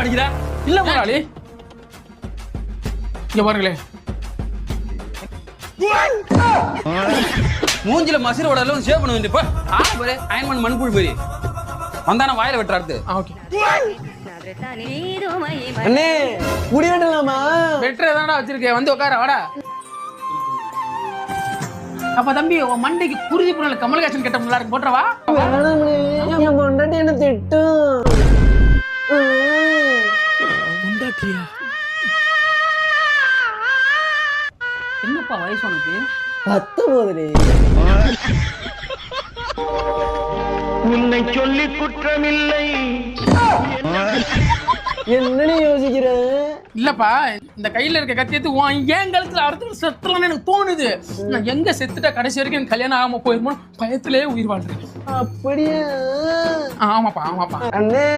அடிக்கிற இல்ல முதலாளி இங்க பாருங்களே மூஞ்சில மசிற உடல சேவ் பண்ண வேண்டியப்ப பாரு அயன்மன் மண்புழு பெரிய வந்தான வாயில வெட்டுறாரு ஓகே அண்ணே முடி வெட்டலாமா வெட்டற தானடா வச்சிருக்கேன் வந்து உட்கார வாடா அப்ப தம்பி உன் மண்டைக்கு குருதி புனல கமல்ஹாசன் கெட்ட நல்லா இருக்கு போட்றவா வேணாம்னே என் பொண்டாட்டி என்ன திட்டும் பொண்டாட்டியா என்னப்பா வயசு உனக்கு 19 உன்னை சொல்லி குற்றமில்லை என்னன்னு யோசிக்கிற இல்லப்பா இந்த கையில இருக்க கத்தியத்து ஏன் கழுத்துல அறுத்து செத்துலான்னு எனக்கு தோணுது நான் எங்க செத்துட்டா கடைசி வரைக்கும் எனக்கு கல்யாணம் ஆகாம போயிருமோ பயத்திலே உயிர் வாழ்றேன் அப்படியா ஆமாப்பா அண்ணே